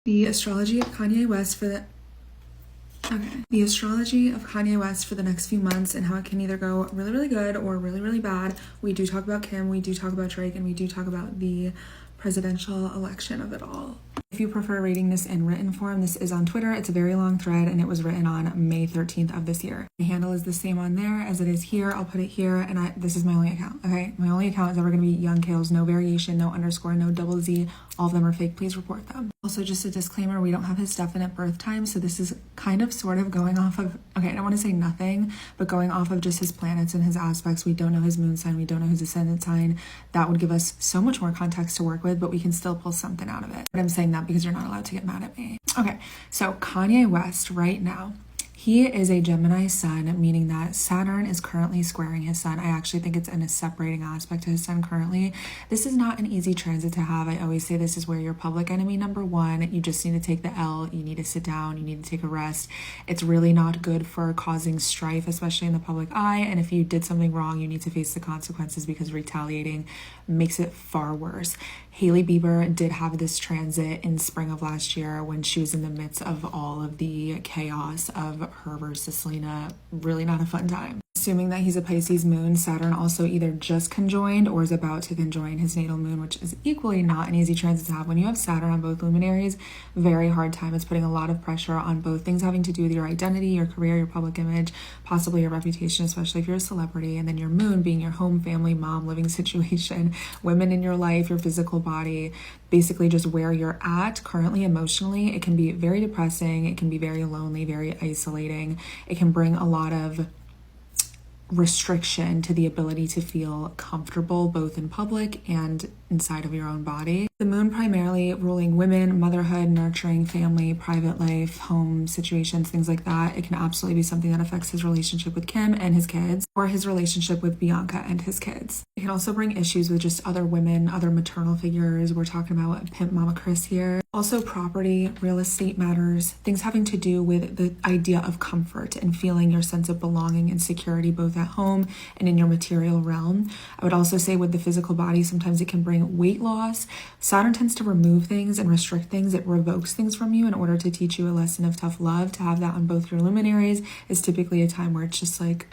The astrology of Kanye West for the the astrology of Kanye West for the next few months and how it can either go really, really good or really, really bad. We do talk about Kim, we do talk about Drake, and we do talk about the presidential election of it all. If you prefer reading this in written form, this is on Twitter. It's a very long thread and it was written on May 13th of this year. My handle is the same on there as it is here. I'll put it here, and this is my only account, okay? My only account is ever going to be Young Kales, no variation, no underscore, no double Z. All of them are fake. Please report them. Also, just a disclaimer, we don't have his definite birth time, so this is kind of sort of going off of, okay, I don't want to say nothing, but going off of just his planets and his aspects. We don't know his moon sign, we don't know his ascendant sign. That would give us so much more context to work with, but we can still pull something out of it. But I'm saying that because you're not allowed to get mad at me. Okay, so Kanye West right now, he is a Gemini sun, meaning that Saturn is currently squaring his sun. I actually think it's in a separating aspect to his sun currently. This is not an easy transit to have. I always say this is where your public enemy number one. You just need to take the L. You need to sit down. You need to take a rest. It's really not good for causing strife, especially in the public eye. And if you did something wrong, you need to face the consequences because retaliating makes it far worse. Hailey Bieber did have this transit in spring of last year when she was in the midst of all of the chaos of her versus Selena. Really not a fun time. Assuming that he's a Pisces moon, Saturn also either just conjoined or is about to conjoin his natal moon, which is equally not an easy transit to have. When you have Saturn on both luminaries, very hard time. It's putting a lot of pressure on both things having to do with your identity, your career, your public image, possibly your reputation, especially if you're a celebrity, and then your moon being your home, family, mom, living situation, women in your life, your physical body, basically just where you're at currently emotionally. It can be very depressing. It can be very lonely, very isolating. It can bring a lot of restriction to the ability to feel comfortable both in public and inside of your own body. The moon primarily ruling women, motherhood, nurturing, family, private life, home situations, things like that. It can absolutely be something that affects his relationship with Kim and his kids, or his relationship with Bianca and his kids. It can also bring issues with just other women, other maternal figures. We're talking about Pimp Mama Chris here. Also property, real estate matters, things having to do with the idea of comfort and feeling your sense of belonging and security both at home and in your material realm. I would also say with the physical body, sometimes it can bring weight loss. Saturn tends to remove things and restrict things. It revokes things from you in order to teach you a lesson of tough love. To have that on both your luminaries is typically a time where it's just like,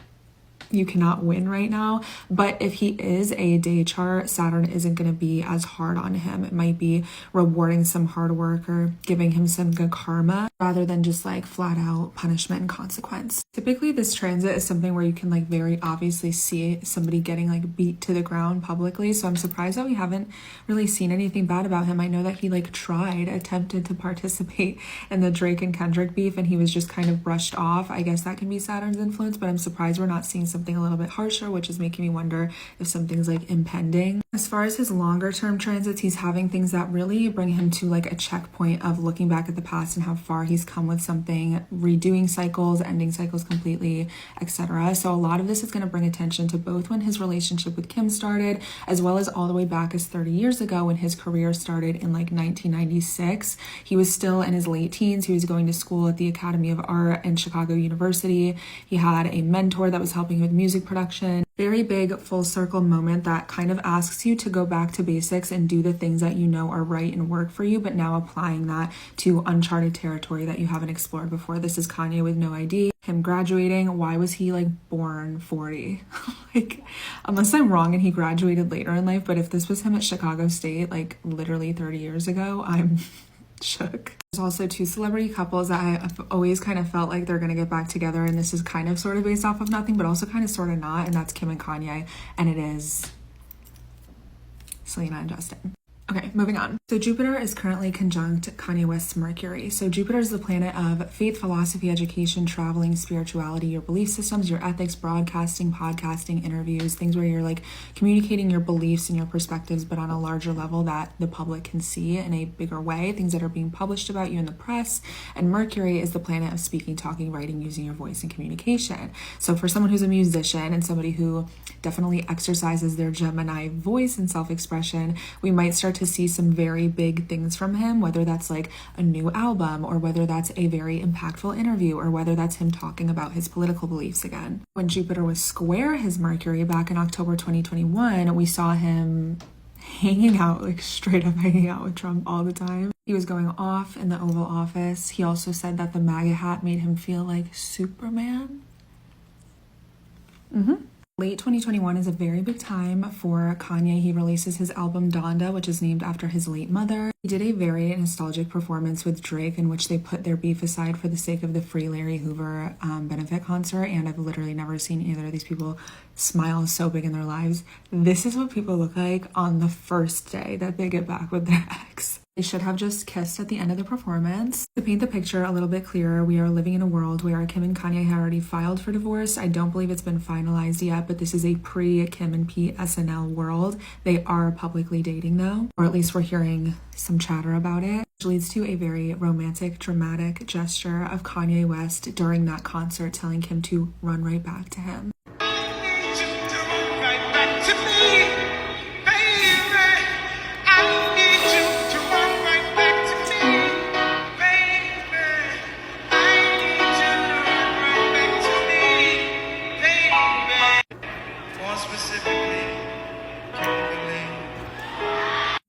you cannot win right now. But if he is a day chart, Saturn isn't going to be as hard on him. It might be rewarding some hard work or giving him some good karma rather than just like flat out punishment and consequence. Typically this transit is something where you can like very obviously see somebody getting like beat to the ground publicly. So I'm surprised that we haven't really seen anything bad about him. I know that he like attempted to participate in the Drake and Kendrick beef and he was just kind of brushed off. I guess that can be Saturn's influence, but I'm surprised we're not seeing something a little bit harsher, which is making me wonder if something's like impending. As far as his longer term transits, he's having things that really bring him to like a checkpoint of looking back at the past and how far he's come with something, redoing cycles, ending cycles completely, etc. So a lot of this is going to bring attention to both when his relationship with Kim started, as well as all the way back as 30 years ago when his career started in like 1996. He was still in his late teens. He was going to school at the Academy of Art and Chicago University. He had a mentor that was helping him with music production. Very big full circle moment that kind of asks you to go back to basics and do the things that you know are right and work for you, but now applying that to uncharted territory that you haven't explored before. This is Kanye with no ID, him graduating. Why was he like born 40? Like, unless I'm wrong and he graduated later in life, but if this was him at Chicago State like literally 30 years ago, I'm shook. There's also two celebrity couples that I've always kind of felt like they're going to get back together, and this is kind of sort of based off of nothing, but also kind of sort of not, and that's Kim and Kanye, and it is Selena and Justin. Okay, moving on. So Jupiter is currently conjunct Kanye West's Mercury. So Jupiter is the planet of faith, philosophy, education, traveling, spirituality, your belief systems, your ethics, broadcasting, podcasting, interviews, things where you're like communicating your beliefs and your perspectives, but on a larger level that the public can see in a bigger way, things that are being published about you in the press. And Mercury is the planet of speaking, talking, writing, using your voice and communication. So for someone who's a musician and somebody who definitely exercises their Gemini voice and self-expression, we might start to see some very big things from him, whether that's like a new album or whether that's a very impactful interview or whether that's him talking about his political beliefs again. When Jupiter was square his Mercury back in October 2021, we saw him hanging out, like straight up hanging out with Trump all the time. He was going off in the Oval Office. He also said that the MAGA hat made him feel like Superman. Late 2021 is a very big time for Kanye. He releases his album Donda, which is named after his late mother. He did a very nostalgic performance with Drake in which they put their beef aside for the sake of the Free Larry Hoover benefit concert, and I've literally never seen either of these people smile so big in their lives. This is what people look like on the first day that they get back with their ex. They should have just kissed at the end of the performance. To paint the picture a little bit clearer, we are living in a world where Kim and Kanye have already filed for divorce. I don't believe it's been finalized yet, but this is a pre-Kim and Pete SNL world. They are publicly dating though, or at least we're hearing some chatter about it, which leads to a very romantic, dramatic gesture of Kanye West during that concert telling Kim to run right back to him.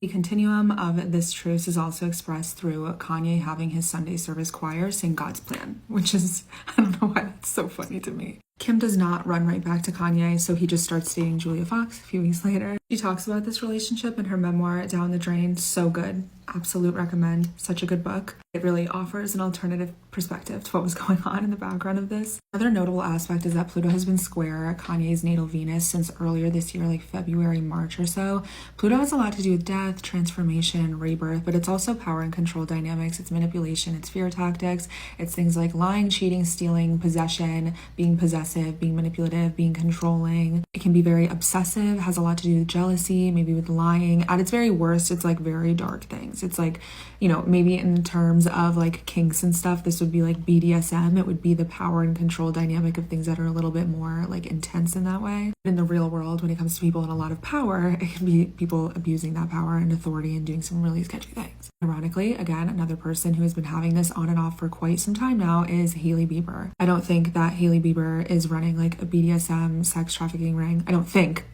The continuum of this truce is also expressed through Kanye having his Sunday service choir sing God's Plan, which is, I don't know why that's so funny to me. Kim does not run right back to Kanye, so he just starts dating Julia Fox a few weeks later. She talks about this relationship in her memoir, Down the Drain. So good. Absolute recommend. Such a good book. It really offers an alternative perspective to what was going on in the background of this. Another notable aspect is that Pluto has been square Kanye's natal Venus since earlier this year, like February, March or so. Pluto has a lot to do with death, transformation, rebirth, but it's also power and control dynamics. It's manipulation, it's fear tactics, it's things like lying, cheating, stealing, possession, being possessive, being manipulative, being controlling. It can be very obsessive, has a lot to do with jealousy, maybe with lying. At its very worst, it's like very dark things. It's like, you know, maybe in terms of like kinks and stuff, this would be like BDSM. It would be the power and control dynamic of things that are a little bit more like intense in that way. In the real world, when it comes to people in a lot of power, it can be people abusing that power and authority and doing some really sketchy things. Ironically, again, another person who has been having this on and off for quite some time now is Hailey Bieber. I don't think that Hailey Bieber is running like a BDSM sex trafficking ring. I don't think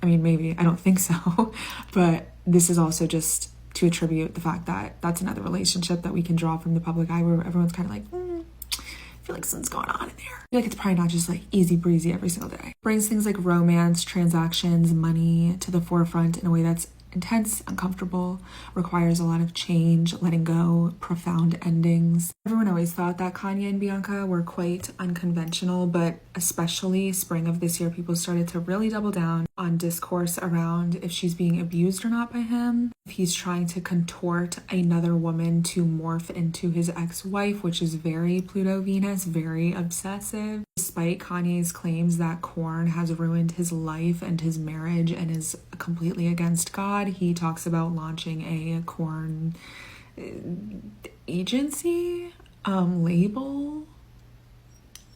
so. But this is also just to attribute the fact that that's another relationship that we can draw from the public eye where everyone's kind of like, I feel like something's going on in there. I feel like it's probably not just like easy breezy every single day. Brings things like romance, transactions, money to the forefront in a way that's intense, uncomfortable, requires a lot of change, letting go, profound endings. Everyone always thought that Kanye and Bianca were quite unconventional, but especially spring of this year, people started to really double down on discourse around if she's being abused or not by him, if he's trying to contort another woman to morph into his ex-wife, which is very Pluto Venus, very obsessive. Despite Kanye's claims that corn has ruined his life and his marriage and is completely against God, he talks about launching a corn agency, label,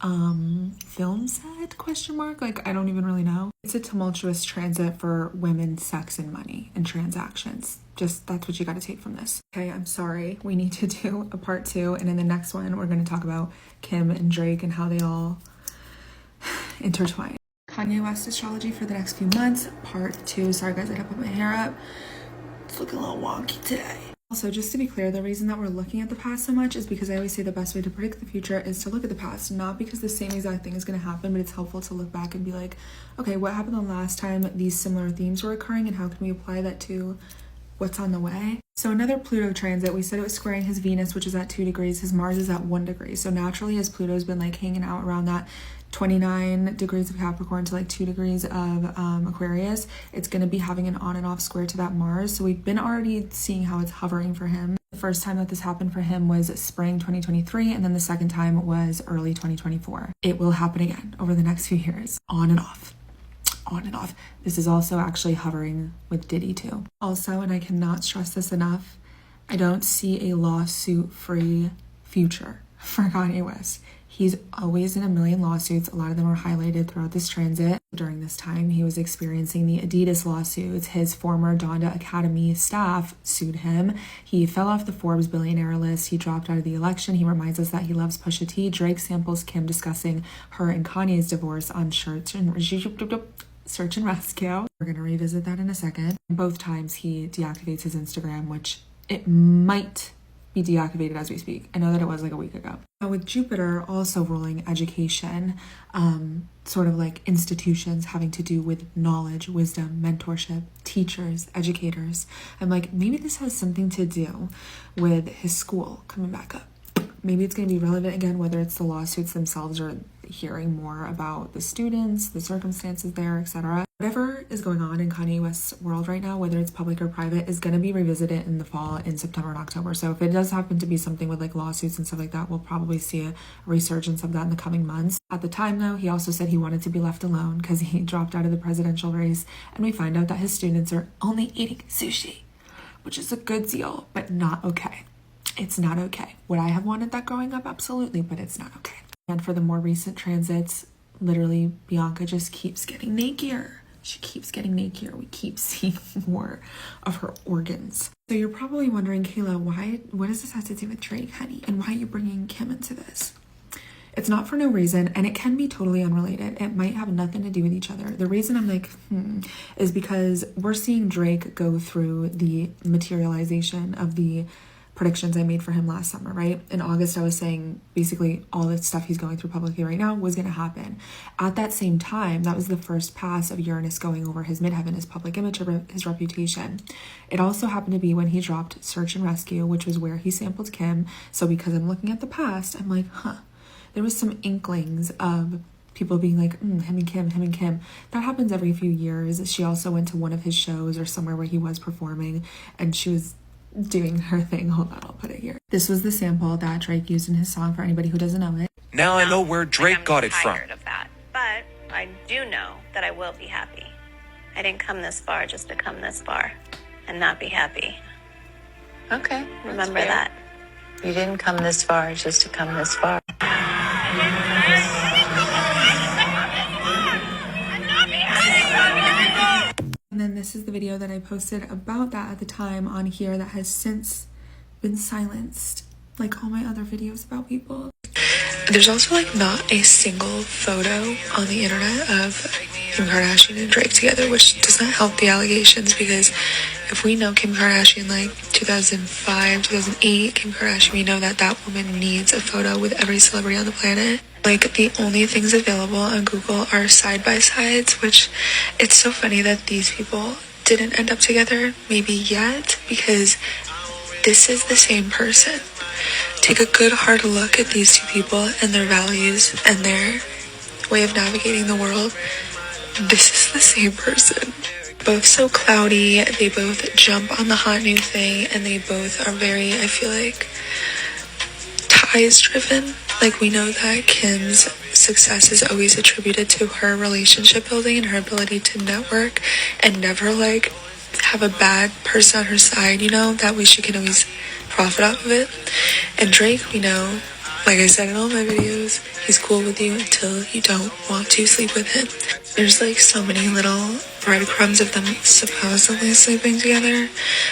film set, question mark? Like, I don't even really know. It's a tumultuous transit for women, sex, and money and transactions. Just, that's what you got to take from this. Okay, I'm sorry. We need to do a part 2. And in the next one, we're going to talk about Kim and Drake and how they all intertwine. Kanye West astrology for the next few months, part 2. Sorry guys, I gotta put my hair up. It's looking a little wonky today. Also, just to be clear, the reason that we're looking at the past so much is because I always say the best way to predict the future is to look at the past, not because the same exact thing is going to happen, but it's helpful to look back and be like, okay, what happened the last time these similar themes were occurring and how can we apply that to what's on the way? So another Pluto transit, we said it was squaring his Venus, which is at 2 degrees. His Mars is at 1 degree. So naturally, as Pluto's been like hanging out around that 29 degrees of Capricorn to like 2 degrees of Aquarius, it's going to be having an on and off square to that Mars. So we've been already seeing how it's hovering for him. The first time that this happened for him was spring 2023, and then the second time was early 2024. It will happen again over the next few years, on and off. On and off. This is also actually hovering with Diddy too. Also, and I cannot stress this enough, I don't see a lawsuit-free future for Kanye West. He's always in a million lawsuits. A lot of them are highlighted throughout this transit. During this time, he was experiencing the Adidas lawsuits. His former Donda Academy staff sued him. He fell off the Forbes billionaire list. He dropped out of the election. He reminds us that he loves Pusha T. Drake samples Kim discussing her and Kanye's divorce on Search and Rescue. We're going to revisit that in a second. Both times he deactivates his Instagram, which it might be deactivated as we speak. I know that it was like a week ago. Now with Jupiter also ruling education, sort of like institutions having to do with knowledge, wisdom, mentorship, teachers, educators, I'm like, maybe this has something to do with his school coming back up. Maybe it's going to be relevant again, whether it's the lawsuits themselves or hearing more about the students, the circumstances there, etc. Whatever is going on in Kanye West's world right now, whether it's public or private, is going to be revisited in the fall, in September and October. So if it does happen to be something with like lawsuits and stuff like that, we'll probably see a resurgence of that in the coming months. At the time though, he also said he wanted to be left alone because he dropped out of the presidential race, and we find out that his students are only eating sushi, which is a good deal, but not okay. It's not okay. Would I have wanted that growing up? Absolutely, but it's not okay. And for the more recent transits, literally Bianca just keeps getting nakier. She keeps getting nakier. We keep seeing more of her organs. So you're probably wondering, Kayla, what does this have to do with Drake, honey? And why are you bringing Kim into this? It's not for no reason, and it can be totally unrelated. It might have nothing to do with each other. The reason I'm like, is because we're seeing Drake go through the materialization of the predictions I made for him last summer, right? In August, I was saying basically all the stuff he's going through publicly right now was going to happen. At that same time, that was the first pass of Uranus going over his midheaven, his public image, his reputation. It also happened to be when he dropped Search and Rescue, which was where he sampled Kim. So because I'm looking at the past, I'm like, there was some inklings of people being like, him and Kim. That happens every few years. She also went to one of his shows or somewhere where he was performing, and she was doing her thing. Hold on, I'll put it here. This was the sample that Drake used in his song for anybody who doesn't know it. Now I know where Drake got it from. I'm tired of that, but I do know that I will be happy. I didn't come this far just to come this far and not be happy. Okay, Remember that. You didn't come this far just to come this far. And then this is the video that I posted about that at the time on here that has since been silenced, like all my other videos about people. There's also like not a single photo on the internet of Kim Kardashian and Drake together, which does not help the allegations, because if we know Kim Kardashian like 2005, 2008, Kim Kardashian, we know that that woman needs a photo with every celebrity on the planet. Like the only things available on Google are side-by-sides, which it's so funny that these people didn't end up together maybe yet, because this is the same person. Take a good hard look at these two people and their values and their way of navigating the world. This is the same person. Both so cloudy, they both jump on the hot new thing, and they both are very, I feel like, ties driven. Like, we know that Kim's success is always attributed to her relationship building and her ability to network and never like have a bad person on her side, you know, that way she can always profit off of it. And Drake, we know, like I said in all my videos, he's cool with you until you don't want to sleep with him. There's like so many little breadcrumbs of them supposedly sleeping together.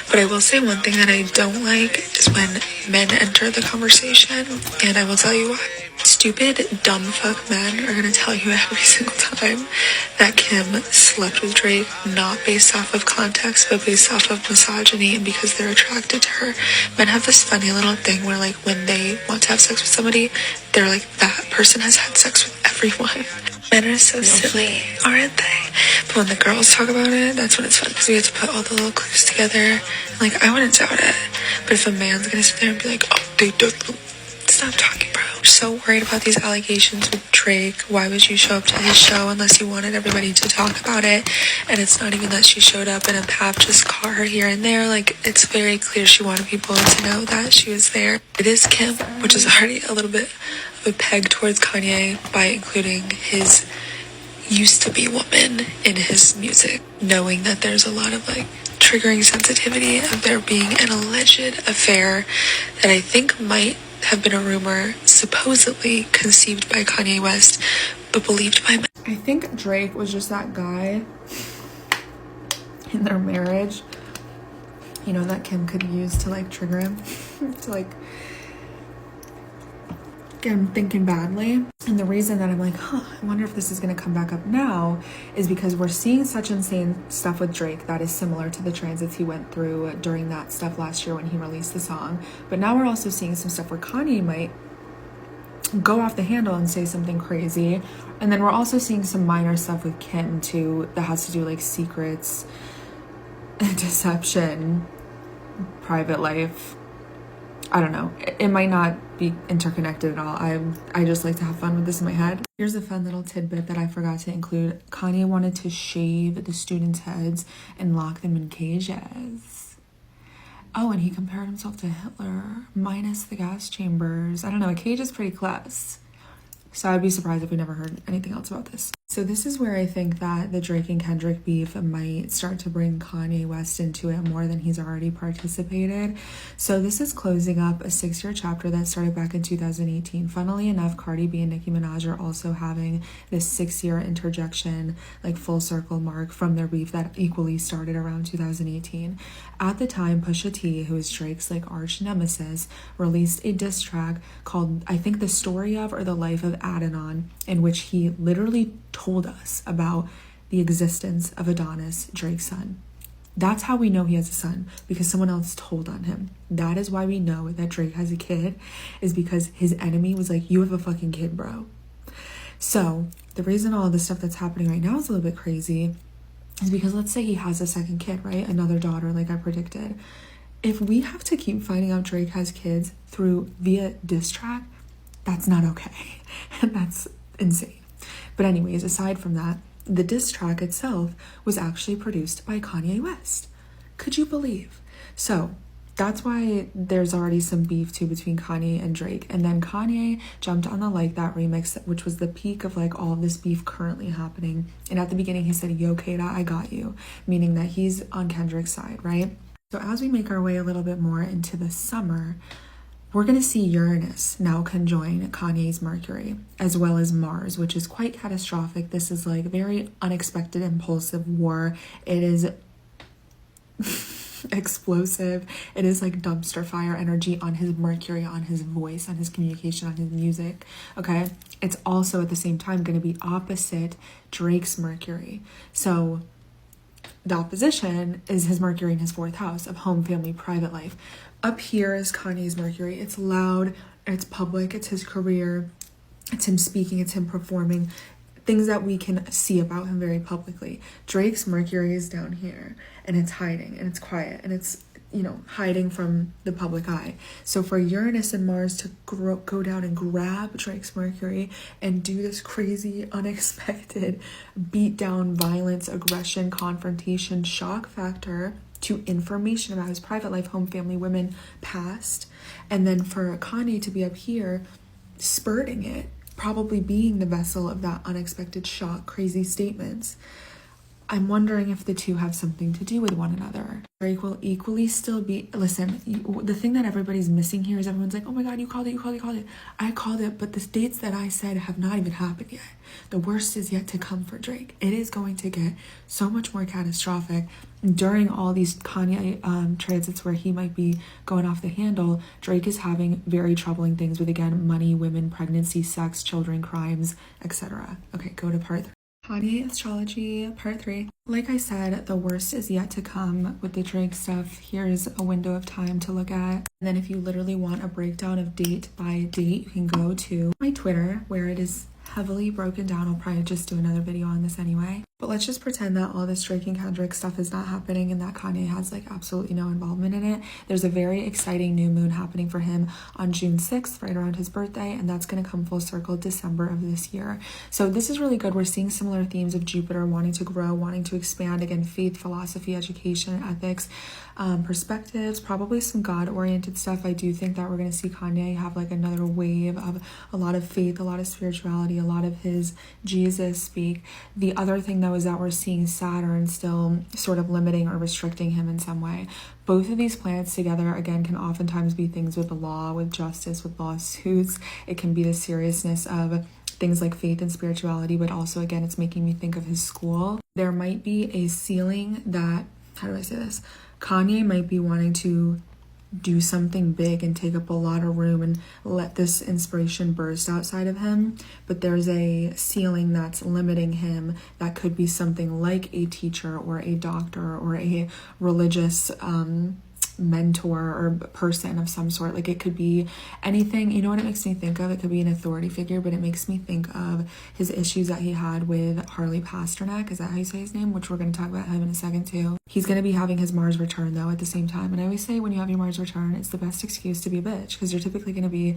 But I will say one thing that I don't like is when men enter the conversation, and I will tell you why. Stupid, dumb fuck men are gonna tell you every single time that Kim slept with Drake, not based off of context, but based off of misogyny and because they're attracted to her. Men have this funny little thing where like when they want to have sex with somebody, they're like, that person has had sex with everyone. Men are so silly, aren't they? But when the girls talk about it, that's when it's fun, because we have to put all the little clues together. Like, I wouldn't doubt it. But if a man's gonna sit there and be like, oh, they don't, stop talking, bro. I'm so worried about these allegations with Drake. Why would you show up to his show unless you wanted everybody to talk about it? And it's not even that she showed up and a pap just caught her here and there. Like, it's very clear she wanted people to know that she was there. It is Kim, which is already a little bit of a peg towards Kanye by including his used to be woman in his music, knowing that there's a lot of like triggering sensitivity of there being an alleged affair that I think might have been a rumor supposedly conceived by Kanye West but believed by men. I think Drake was just that guy in their marriage, you know, that Kim could use to like trigger him to like I'm thinking badly. And the reason that I'm like, I wonder if this is going to come back up now is because we're seeing such insane stuff with Drake that is similar to the transits he went through during that stuff last year when he released the song. But now we're also seeing some stuff where Kanye might go off the handle and say something crazy. And then we're also seeing some minor stuff with Kim too that has to do like secrets, deception, private life. I don't know. It might not be interconnected at all. I just like to have fun with this in my head. Here's a fun little tidbit that I forgot to include. Kanye wanted to shave the students' heads and lock them in cages. Oh, and he compared himself to Hitler, minus the gas chambers. I don't know, a cage is pretty close. So I'd be surprised if we never heard anything else about this. So this is where I think that the Drake and Kendrick beef might start to bring Kanye West into it more than he's already participated. So this is closing up a 6-year chapter that started back in 2018. Funnily enough, Cardi B and Nicki Minaj are also having this 6-year interjection, like full circle mark from their beef that equally started around 2018. At the time, Pusha T, who is Drake's like arch nemesis, released a diss track called, I think, The Story of or The Life of Adenon, in which he literally told us about the existence of Adonis, Drake's son. That's how we know he has a son, because someone else told on him. That is why we know that Drake has a kid, is because his enemy was like, you have a fucking kid, bro. So the reason all this stuff that's happening right now is a little bit crazy is because let's say he has a second kid, right? Another daughter, like I predicted. If we have to keep finding out Drake has kids via diss track, that's not okay. And that's insane. But anyways, aside from that, the diss track itself was actually produced by Kanye West. Could you believe? So that's why there's already some beef too between Kanye and Drake. And then Kanye jumped on the Like That remix, which was the peak of like all of this beef currently happening. And at the beginning he said, yo, Kata, I got you, meaning that he's on Kendrick's side, right? So as we make our way a little bit more into the summer, we're going to see Uranus now conjoin Kanye's Mercury, as well as Mars, which is quite catastrophic. This is like very unexpected, impulsive war. It is explosive. It is like dumpster fire energy on his Mercury, on his voice, on his communication, on his music. Okay. It's also at the same time going to be opposite Drake's Mercury. So the opposition is his Mercury in his 4th house of home, family, private life. Up here is Kanye's Mercury. It's loud, it's public, it's his career, it's him speaking, it's him performing, things that we can see about him very publicly. Drake's Mercury is down here, and it's hiding, and it's quiet, and it's, you know, hiding from the public eye. So for Uranus and Mars to go down and grab Drake's Mercury and do this crazy, unexpected beat down, violence, aggression, confrontation, shock factor to information about his private life, home, family, women, past, and then for Kanye to be up here spurting it, probably being the vessel of that unexpected shock, crazy statements. I'm wondering if the two have something to do with one another. Drake will equally still be, listen, the thing that everybody's missing here is everyone's like, oh my God, you called it. I called it, but the dates that I said have not even happened yet. The worst is yet to come for Drake. It is going to get so much more catastrophic. During all these Kanye transits where he might be going off the handle, Drake is having very troubling things with, again, money, women, pregnancy, sex, children, crimes, etc. Okay, go to part 3. Kanye Astrology Part 3. Like I said, the worst is yet to come with the Drake stuff. Here's a window of time to look at. And then if you literally want a breakdown of date by date, you can go to my Twitter where it is heavily broken down. I'll probably just do another video on this anyway. But let's just pretend that all this Drake and Kendrick stuff is not happening and that Kanye has like absolutely no involvement in it. There's a very exciting new moon happening for him on June 6th, right around his birthday, and that's going to come full circle December of this year. So this is really good. We're seeing similar themes of Jupiter wanting to grow, wanting to expand, again, faith, philosophy, education, ethics, perspectives, probably some God-oriented stuff. I do think that we're going to see Kanye have like another wave of a lot of faith, a lot of spirituality, a lot of his Jesus speak. The other thing though is that we're seeing Saturn still sort of limiting or restricting him in some way. Both of these planets together, again, can oftentimes be things with the law, with justice, with lawsuits. It can be the seriousness of things like faith and spirituality, but also, again, it's making me think of his school. There might be a ceiling that, how do I say this? Kanye might be wanting to do something big and take up a lot of room and let this inspiration burst outside of him. But there's a ceiling that's limiting him that could be something like a teacher or a doctor or a religious mentor or person of some sort. Like it could be anything. You know what it makes me think of? It could be an authority figure, but it makes me think of his issues that he had with Harley Pasternak. Is that how you say his name? Which we're going to talk about him in a second too. He's going to be having his Mars return though at the same time. And I always say when you have your Mars return, it's the best excuse to be a bitch, because you're typically going to be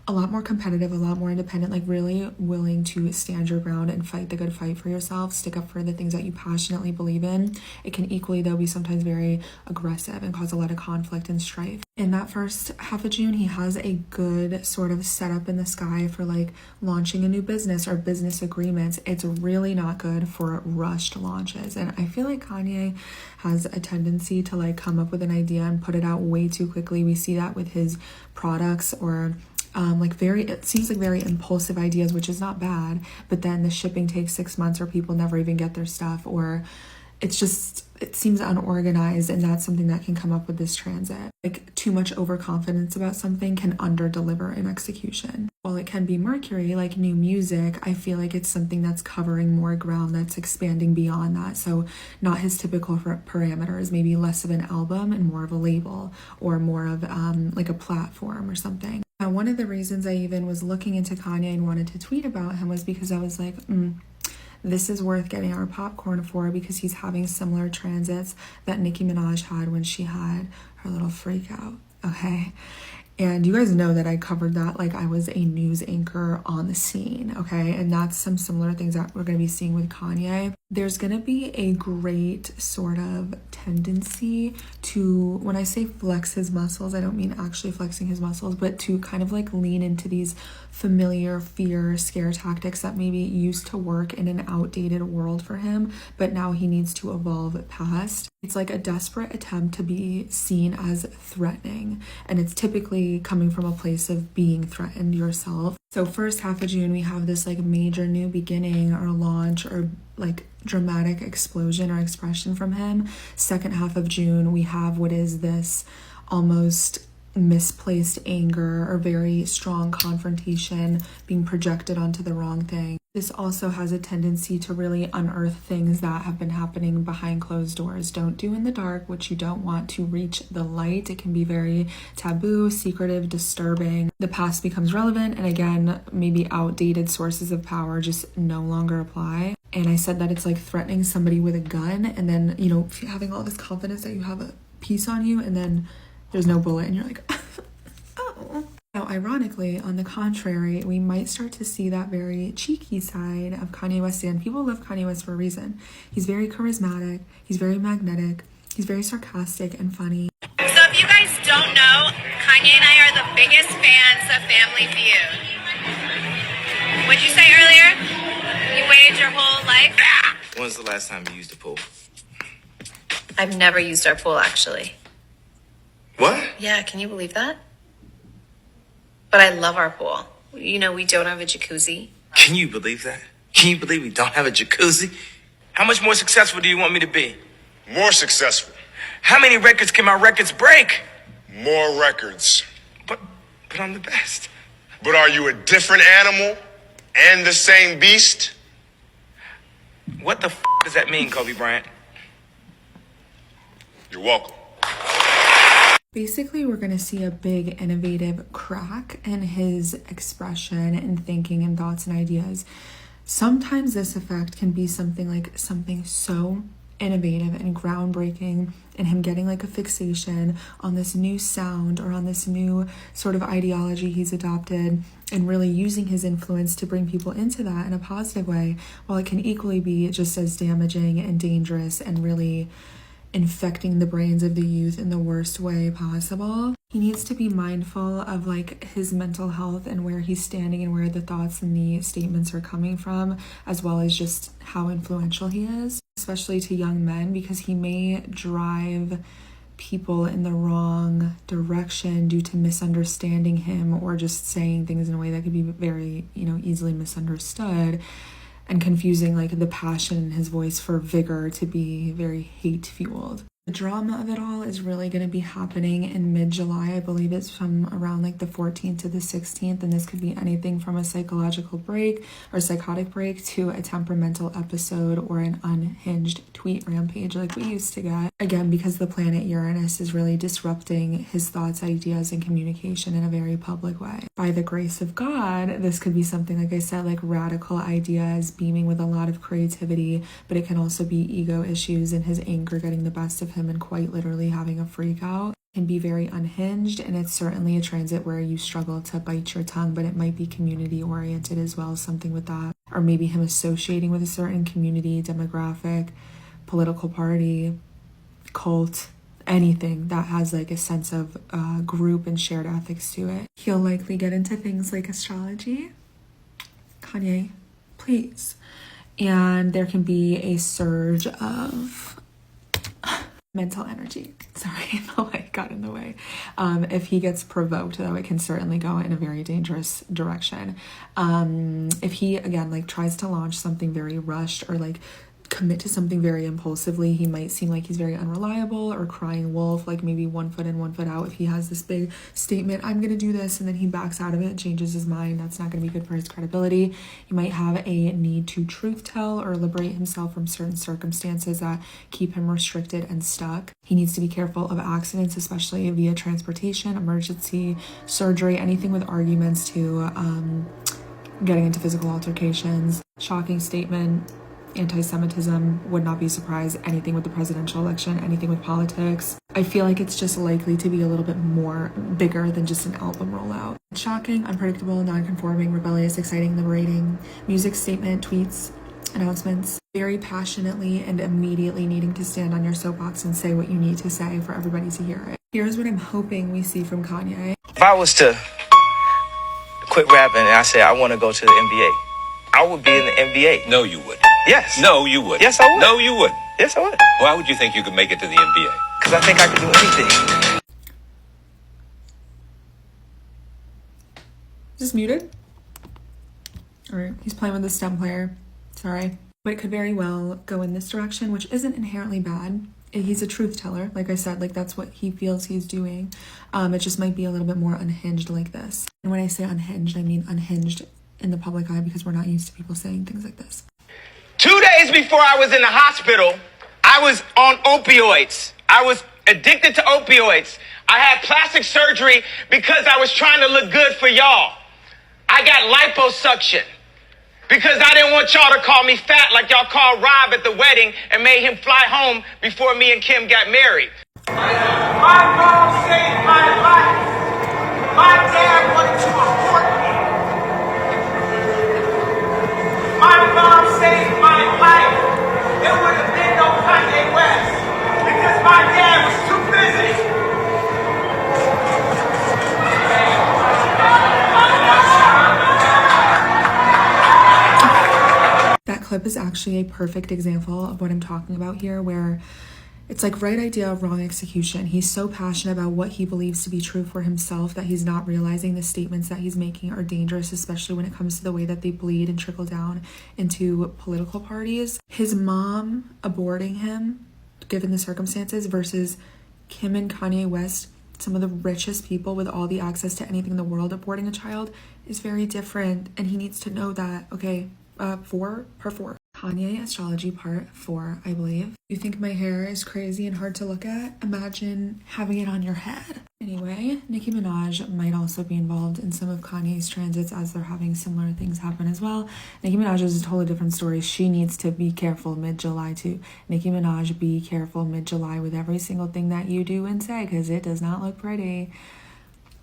a lot more competitive, a lot more independent, like really willing to stand your ground and fight the good fight for yourself, stick up for the things that you passionately believe in. It can equally though be sometimes very aggressive and cause a lot of conflict and strife. In that first half of June, he has a good sort of setup in the sky for like launching a new business or business agreements. It's really not good for rushed launches. And I feel like Kanye has a tendency to like come up with an idea and put it out way too quickly. We see that with his products or it seems like very impulsive ideas, which is not bad, but then the shipping takes 6 months or people never even get their stuff, or it seems unorganized, and that's something that can come up with this transit. Like too much overconfidence about something can under-deliver in execution. While it can be Mercury, like new music, I feel like it's something that's covering more ground, that's expanding beyond that. So not his typical parameters, maybe less of an album and more of a label, or more of like a platform or something. Now, one of the reasons I even was looking into Kanye and wanted to tweet about him was because I was like, this is worth getting our popcorn for, because he's having similar transits that Nicki Minaj had when she had her little freak out, okay? And you guys know that I covered that like I was a news anchor on the scene, okay? And that's some similar things that we're going to be seeing with Kanye. There's going to be a great sort of tendency to, when I say flex his muscles, I don't mean actually flexing his muscles, but to kind of like lean into these familiar fear, scare tactics that maybe used to work in an outdated world for him, but now he needs to evolve past. It's like a desperate attempt to be seen as threatening, and it's typically coming from a place of being threatened yourself. So first half of June, we have this like major new beginning or launch or like dramatic explosion or expression from him. Second half of June, we have what is this almost misplaced anger or very strong confrontation being projected onto the wrong thing. This also has a tendency to really unearth things that have been happening behind closed doors. Don't do in the dark, which you don't want to reach the light. It can be very taboo, secretive, disturbing. The past becomes relevant, and again, maybe outdated sources of power just no longer apply. And I said that it's like threatening somebody with a gun, and then, you know, having all this confidence that you have a piece on you, and then there's no bullet, and you're like, oh. Now, ironically, on the contrary, we might start to see that very cheeky side of Kanye West. And people love Kanye West for a reason. He's very charismatic, he's very magnetic, he's very sarcastic and funny. So if you guys don't know, Kanye and I are the biggest fans of Family Feud. What'd you say earlier? You waited your whole life? When's the last time you used a pool? I've never used our pool, actually. What? Yeah, can you believe that? But I love our pool. You know, we don't have a jacuzzi. Can you believe that? Can you believe we don't have a jacuzzi? How much more successful do you want me to be? More successful. How many records can my records break? More records. But I'm the best. But are you a different animal and the same beast? What the does that mean, Kobe Bryant? You're welcome. Basically, we're going to see a big innovative crack in his expression and thinking and thoughts and ideas. Sometimes this effect can be something so innovative and groundbreaking, and him getting like a fixation on this new sound or on this new sort of ideology he's adopted, and really using his influence to bring people into that in a positive way, while it can equally be just as damaging and dangerous and really infecting the brains of the youth in the worst way possible. He needs to be mindful of like his mental health and where he's standing and where the thoughts and the statements are coming from, as well as just how influential he is, especially to young men, because he may drive people in the wrong direction due to misunderstanding him or just saying things in a way that could be very, easily misunderstood, and confusing like the passion in his voice for vigor to be very hate fueled. The drama of it all is really going to be happening in mid-July. I believe it's from around like the 14th to the 16th, and this could be anything from a psychological break or psychotic break to a temperamental episode or an unhinged tweet rampage like we used to get. Again, because the planet Uranus is really disrupting his thoughts, ideas, and communication in a very public way. By the grace of God, this could be something, like I said, like radical ideas, beaming with a lot of creativity, but it can also be ego issues and his anger getting the best of him and quite literally having a freak out. Can be very unhinged, and it's certainly a transit where you struggle to bite your tongue, but it might be community oriented as well, something with that, or maybe him associating with a certain community, demographic, political party, cult, anything that has like a sense of group and shared ethics to it. He'll likely get into things like astrology. Kanye, please. And there can be a surge of mental energy. Sorry, the light got in the way. If he gets provoked, though, it can certainly go in a very dangerous direction. If he, again, like tries to launch something very rushed or like commit to something very impulsively, he might seem like he's very unreliable or crying wolf, like maybe 1 foot in, 1 foot out. If he has this big statement, I'm gonna do this, and then he backs out of it, changes his mind, that's not gonna be good for his credibility. He might have a need to truth tell or liberate himself from certain circumstances that keep him restricted and stuck. He needs to be careful of accidents, especially via transportation, emergency, surgery, anything with arguments to getting into physical altercations. Shocking statement. Anti-Semitism, would not be surprised. Anything with the presidential election, anything with politics. I feel like it's just likely to be a little bit more bigger than just an album rollout. Shocking, unpredictable, non-conforming, rebellious, exciting, liberating. Music, statement, tweets, announcements. Very passionately and immediately needing to stand on your soapbox and say what you need to say for everybody to hear it. Here's what I'm hoping we see from Kanye. If I was to quit rapping and I said I want to go to the NBA, I would be in the NBA. No, you wouldn't. Yes. No, you wouldn't. Yes, I would. No, you wouldn't. Yes, I would. Why would you think you could make it to the NBA? Because I think I can do anything. Is this muted? Alright, he's playing with the stem player. Sorry. But it could very well go in this direction, which isn't inherently bad. He's a truth teller, like I said, like that's what he feels he's doing. It just might be a little bit more unhinged like this. And when I say unhinged, I mean unhinged in the public eye, because we're not used to people saying things like this. 2 days before I was in the hospital, I was on opioids. I was addicted to opioids. I had plastic surgery because I was trying to look good for y'all. I got liposuction because I didn't want y'all to call me fat like y'all called Rob at the wedding and made him fly home before me and Kim got married. My mom saved my life. My dad wanted to abort me. My mom saved my life. There would have been no Kanye West because my dad was too busy. That clip is actually a perfect example of what I'm talking about here, where it's like right idea, wrong execution. He's so passionate about what he believes to be true for himself that he's not realizing the statements that he's making are dangerous, especially when it comes to the way that they bleed and trickle down into political parties. His mom aborting him, given the circumstances, versus Kim and Kanye West, some of the richest people with all the access to anything in the world, aborting a child is very different. And he needs to know that. Okay, part 4. Kanye Astrology part 4, I believe. You think my hair is crazy and hard to look at? Imagine having it on your head. Anyway, Nicki Minaj might also be involved in some of Kanye's transits, as they're having similar things happen as well. Nicki Minaj is a totally different story. She needs to be careful mid-July too. Nicki Minaj, be careful mid-July with every single thing that you do and say, because it does not look pretty.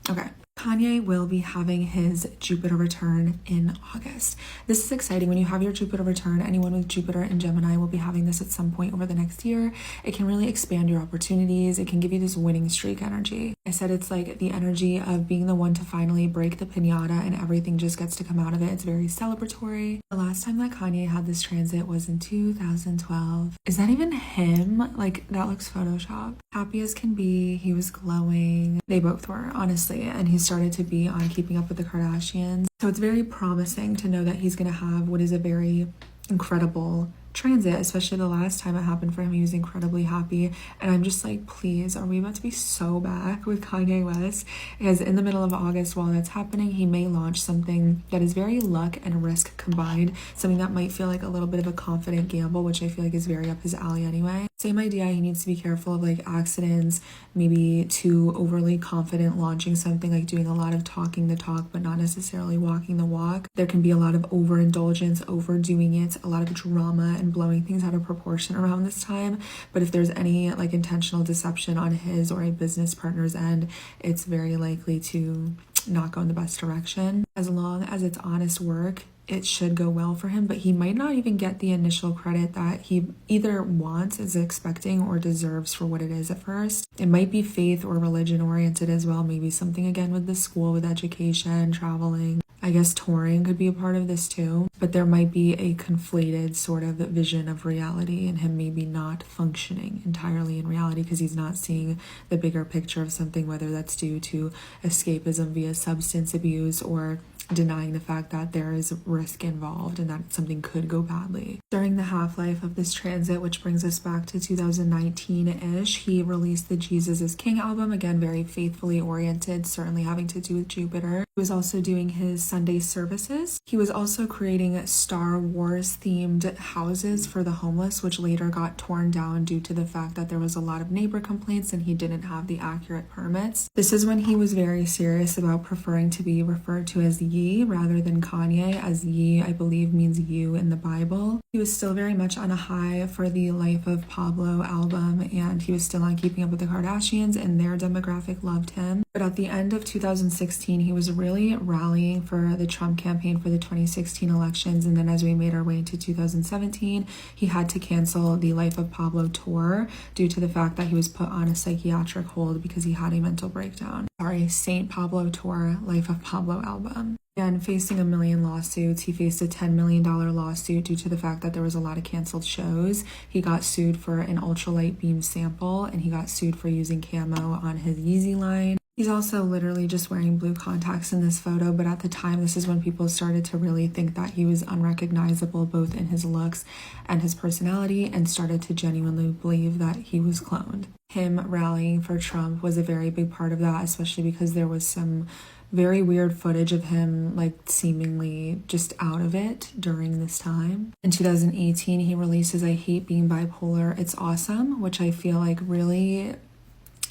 Okay. Kanye will be having his Jupiter return in August. This is exciting. When you have your Jupiter return, anyone with Jupiter and Gemini will be having this at some point over the next year. It can really expand your opportunities. It can give you this winning streak energy. I said it's like the energy of being the one to finally break the piñata and everything just gets to come out of it. It's very celebratory. The last time that Kanye had this transit was in 2012. Is that even him? Like, that looks Photoshopped. Happy as can be. He was glowing. They both were, honestly. And he started to be on Keeping Up with the Kardashians. So it's very promising to know that he's going to have what is a very incredible transit, especially the last time it happened for him. He was incredibly happy, and I'm just like, please, are we about to be so back with Kanye West? Because in the middle of August, while that's happening, he may launch something that is very luck and risk combined, something that might feel like a little bit of a confident gamble, which I feel like is very up his alley anyway. Same idea, he needs to be careful of like accidents, maybe too overly confident launching something, like doing a lot of talking the talk but not necessarily walking the walk. There can be a lot of overindulgence, overdoing it, a lot of drama and blowing things out of proportion around this time. But if there's any like intentional deception on his or a business partner's end, it's very likely to not go in the best direction. As long as it's honest work, it should go well for him, but he might not even get the initial credit that he either wants, is expecting, or deserves for what it is at first. It might be faith or religion oriented as well, maybe something again with the school, with education, traveling. I guess touring could be a part of this too, but there might be a conflated sort of vision of reality and him maybe not functioning entirely in reality because he's not seeing the bigger picture of something, whether that's due to escapism via substance abuse or denying the fact that there is risk involved and that something could go badly. During the half-life of this transit, which brings us back to 2019-ish, he released the Jesus is King album, again very faithfully oriented, certainly having to do with Jupiter. He was also doing his Sunday services. He was also creating Star Wars themed houses for the homeless, which later got torn down due to the fact that there was a lot of neighbor complaints and he didn't have the accurate permits. This is when he was very serious about preferring to be referred to as Ye rather than Kanye, as Ye, I believe, means you in the Bible. He was still very much on a high for the Life of Pablo album, and he was still on Keeping Up with the Kardashians, and their demographic loved him. But at the end of 2016, he was really rallying for the Trump campaign for the 2016 elections, and then as we made our way into 2017, he had to cancel the Life of Pablo tour due to the fact that he was put on a psychiatric hold because he had a mental breakdown. Saint Pablo tour, Life of Pablo album. Again, facing a million lawsuits. He faced a $10 million lawsuit due to the fact that there was a lot of canceled shows. He got sued for an ultralight beam sample, and he got sued for using camo on his Yeezy line. He's also literally just wearing blue contacts in this photo, but at the time, this is when people started to really think that he was unrecognizable both in his looks and his personality, and started to genuinely believe that he was cloned. Him rallying for Trump was a very big part of that, especially because there was some very weird footage of him like seemingly just out of it during this time. In 2018, he releases I Hate Being Bipolar, It's Awesome, which I feel like really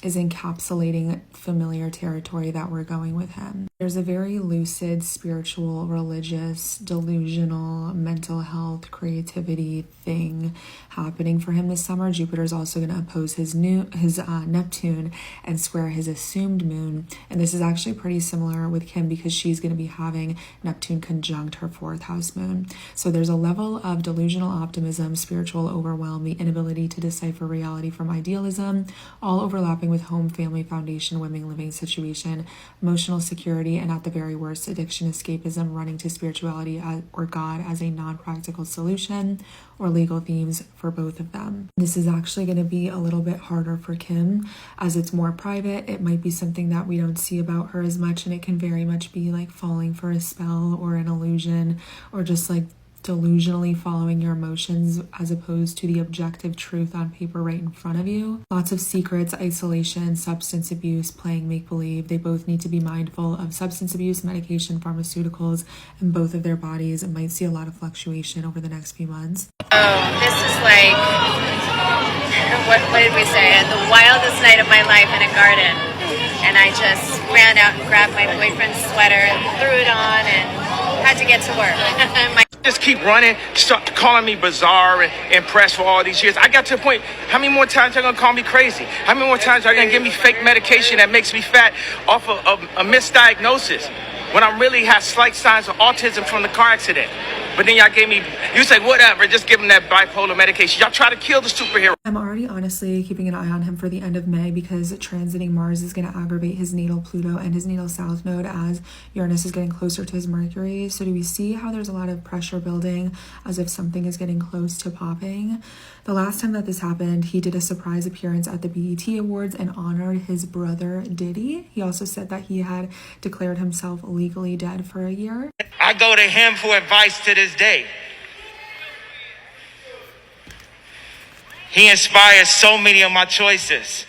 is encapsulating familiar territory that we're going with him. There's a very lucid, spiritual, religious, delusional, mental health, creativity thing happening for him this summer. Jupiter's also going to oppose his Neptune and square his assumed moon. And this is actually pretty similar with Kim because she's going to be having Neptune conjunct her 4th house moon. So there's a level of delusional optimism, spiritual overwhelm, the inability to decipher reality from idealism, all overlapping with home, family, foundation, women living situation, emotional security, and at the very worst, addiction, escapism, running to spirituality or God as a non-practical solution, or legal themes for both of them. This is actually going to be a little bit harder for Kim as it's more private. It might be something that we don't see about her as much, and it can very much be like falling for a spell or an illusion, or just like delusionally following your emotions as opposed to the objective truth on paper right in front of you. Lots of secrets, isolation, substance abuse, playing make-believe. They both need to be mindful of substance abuse, medication, pharmaceuticals, and both of their bodies, and might see a lot of fluctuation over the next few months. Oh, this is like, what did we say? The wildest night of my life in a garden. And I just ran out and grabbed my boyfriend's sweater and threw it on and had to get to work. Just keep running, start calling me bizarre and impressed for all these years. I got to the point, how many more times are you going to call me crazy? How many more times are you going to give me fake medication that makes me fat off of a misdiagnosis when I really have slight signs of autism from the car accident? But then y'all gave me, you say, whatever, just give him that bipolar medication. Y'all try to kill the superhero. I'm already honestly keeping an eye on him for the end of May because transiting Mars is going to aggravate his natal Pluto and his natal South Node as Uranus is getting closer to his Mercury. So do we see how there's a lot of pressure building as if something is getting close to popping? The last time that this happened, he did a surprise appearance at the BET Awards and honored his brother Diddy. He also said that he had declared himself legally dead for a year. I go to him for advice to this day. He inspires so many of my choices,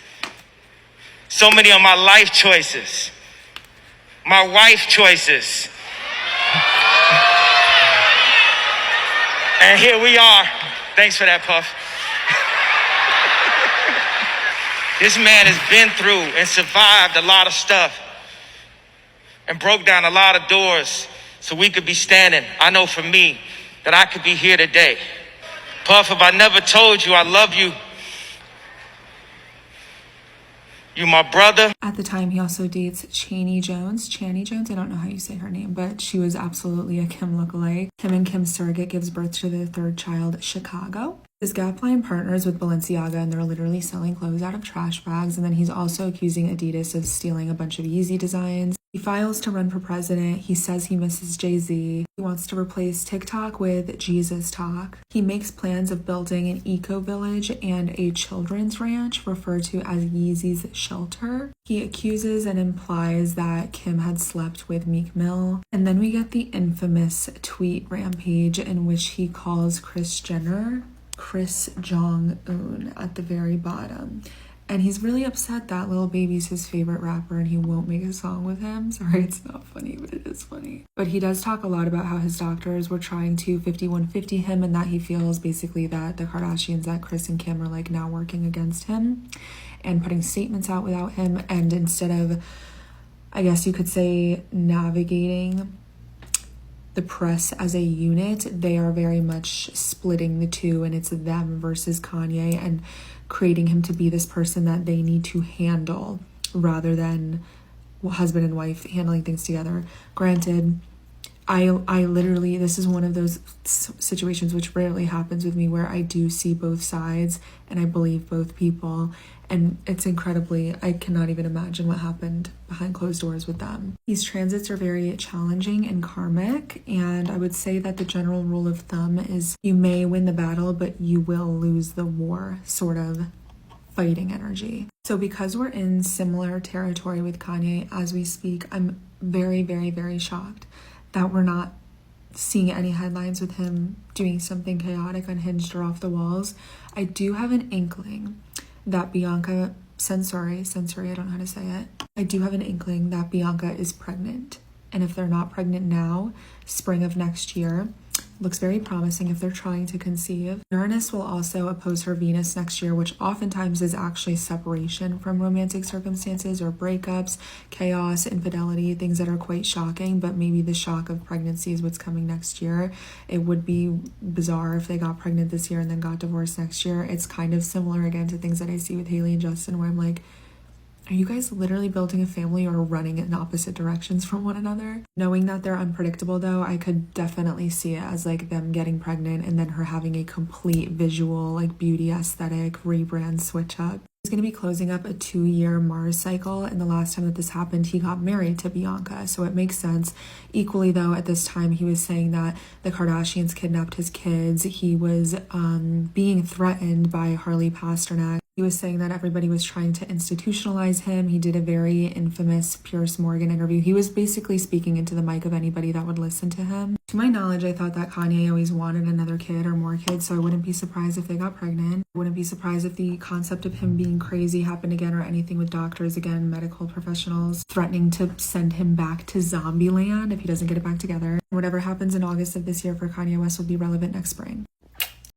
so many of my life choices, my wife choices. And here we are. Thanks for that, Puff. This man has been through and survived a lot of stuff and broke down a lot of doors so we could be standing. I know for me that I could be here today. Puff, if I never told you I love you, you my brother. At the time, he also dates Chaney Jones. I don't know how you say her name, but she was absolutely a Kim lookalike. Him and Kim's surrogate gives birth to their third child, Chicago. This Gap line partners with Balenciaga, and they're literally selling clothes out of trash bags. And then he's also accusing Adidas of stealing a bunch of Yeezy designs. He files to run for president. He says he misses Jay-Z. He wants to replace TikTok with Jesus Talk. He makes plans of building an eco-village and a children's ranch referred to as Yeezy's Shelter. He accuses and implies that Kim had slept with Meek Mill. And then we get the infamous tweet rampage in which he calls Kris Jenner Kris Jong-un at the very bottom. And he's really upset that Lil Baby's his favorite rapper and he won't make a song with him. Sorry, it's not funny, but it is funny. But he does talk a lot about how his doctors were trying to 5150 him and that he feels basically that the Kardashians, that Kris and Kim are like now working against him and putting statements out without him. And instead of, I guess you could say, navigating the press as a unit, they are very much splitting the two, and it's them versus Kanye and creating him to be this person that they need to handle rather than husband and wife handling things together. Granted, I literally, this is one of those situations which rarely happens with me where I do see both sides and I believe both people, and it's incredibly, I cannot even imagine what happened behind closed doors with them. These transits are very challenging and karmic, and I would say that the general rule of thumb is you may win the battle, but you will lose the war sort of fighting energy. So because we're in similar territory with Kanye as we speak, I'm very, very, very shocked that we're not seeing any headlines with him doing something chaotic, unhinged, or off the walls. I do have an inkling that Bianca Censori, I don't know how to say it. I do have an inkling that Bianca is pregnant. And if they're not pregnant now, spring of next year, looks very promising if they're trying to conceive. Uranus will also oppose her Venus next year, which oftentimes is actually separation from romantic circumstances or breakups, chaos, infidelity, things that are quite shocking, but maybe the shock of pregnancy is what's coming next year. It would be bizarre if they got pregnant this year and then got divorced next year. It's kind of similar again to things that I see with Haley and Justin, where I'm like, are you guys literally building a family or running in opposite directions from one another? Knowing that they're unpredictable though, I could definitely see it as like them getting pregnant and then her having a complete visual, like beauty aesthetic rebrand switch up. He's going to be closing up a 2-year Mars cycle, and the last time that this happened, he got married to Bianca, so it makes sense. Equally though, at this time, he was saying that the Kardashians kidnapped his kids. He was being threatened by Harley Pasternak. He was saying that everybody was trying to institutionalize him. He did a very infamous Piers Morgan interview. He was basically speaking into the mic of anybody that would listen to him. To my knowledge, I thought that Kanye always wanted another kid or more kids, so I wouldn't be surprised if they got pregnant. I wouldn't be surprised if the concept of him being crazy happened again, or anything with doctors, again, medical professionals threatening to send him back to zombie land if he doesn't get it back together. Whatever happens in August of this year for Kanye West will be relevant next spring.